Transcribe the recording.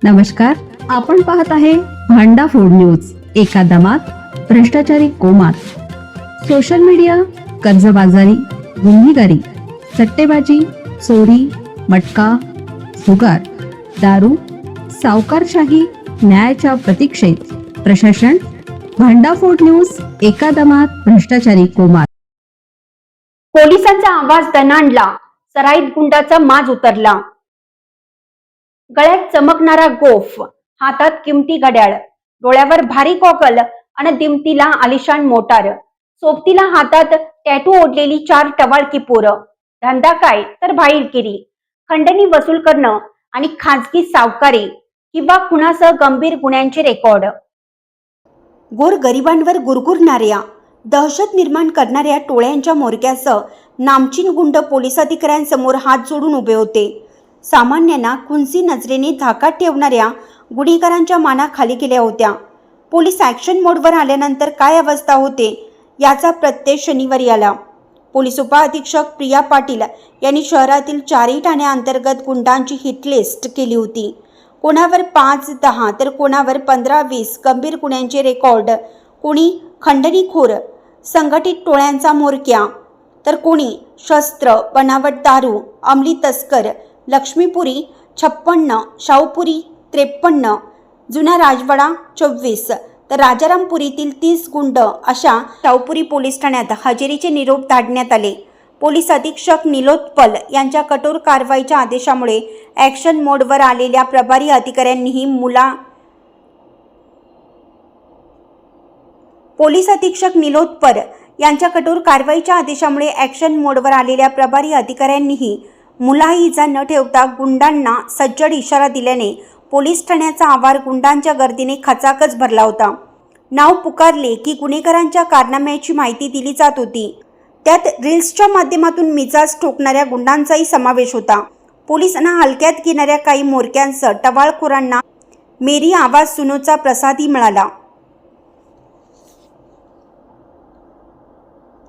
नमस्कार, आपण पाहत आहे भांडा फूड न्यूज. एका दमात भ्रष्टाचारी कोमात. सोशल मीडिया, कर्जबाजारी, गुन्हेगारी, सट्टेबाजी, चोरी, मटका, जुगार, दारू, सावकारशाही, न्यायाच्या प्रतीक्षेत प्रशासन. भांडा फूड न्यूज. एका दमात भ्रष्टाचारी कोमात. पोलिसांचा आवाज दणाणला, सराईत गुंडाचा माज उतरला. गळ्यात चमकणारा गोफ, हातात किमती घड्याळ, डोळ्यावर भारी गॉगल आणि दिमतीला आलिशान मोटार, सोबतीला हातात टॅटू ओढलेली 4 टवाळकी पोरं. धंदा काय तर भाईरगिरी, खंडणी वसूल करणं आणि खाजगी सावकारी किंवा खुनासह गंभीर गुन्ह्यांचे रेकॉर्ड. गोरगरिबांवर गुरगुरणाऱ्या, दहशत निर्माण करणाऱ्या टोळ्यांच्या मोरक्यासह नामचीन गुंड पोलीस अधिकाऱ्यांसमोर हात जोडून उभे होते. सामान्यांना खुन्सी नजरेने धाकात ठेवणाऱ्या गुन्हेगारांच्या माना खाली केल्या होत्या. पोलीस ॲक्शन मोडवर आल्यानंतर काय अवस्था होते याचा प्रत्यय शनिवारी आला. पोलीस उपअधीक्षक प्रिया पाटील यांनी शहरातील 4 ठाण्यांतर्गत गुंडांची हिट लिस्ट केली होती. कोणावर 5-10 तर कोणावर 15-20 गंभीर गुन्ह्यांचे रेकॉर्ड. कोणी खंडणीखोर संघटित टोळ्यांचा म्होरक्या, तर कोणी शस्त्र, बनावट दारू, अंमली तस्कर, लक्ष्मीपुरी 56, शाहूपुरी 53, जुना राजवाडा 24 तर राजारामपुरीतील 30 गुंड अशा शाहूपुरी पोलीस ठाण्यात हजेरीचे निरोप धाडण्यात आले. पोलीस अधीक्षक निलोत्पल यांच्या कठोर कारवाईच्या आदेशामुळे ॲक्शन मोडवर आलेल्या प्रभारी अधिकाऱ्यांनीही पोलीस अधीक्षक निलोत्पल यांच्या कठोर कारवाईच्या आदेशामुळे ॲक्शन मोडवर आलेल्या प्रभारी अधिकाऱ्यांनीही मुलाही इजा न ठेवता गुंडांना सज्जड इशारा दिल्याने पोलीस ठाण्याचा आवार गुंडांच्या गर्दीने खचाखच भरला होता. नाव पुकारले की गुन्हेगारांच्या कारनाम्याची माहिती दिली जात होती. त्यात रील्सच्या माध्यमातून मिजाज ठोकणाऱ्या गुंडांचाही समावेश होता. पोलिसांना हलक्यात घेणाऱ्या काही मोरक्यांसह टवाळखोरांना मेरी आवाज सुनोचा प्रसादही मिळाला.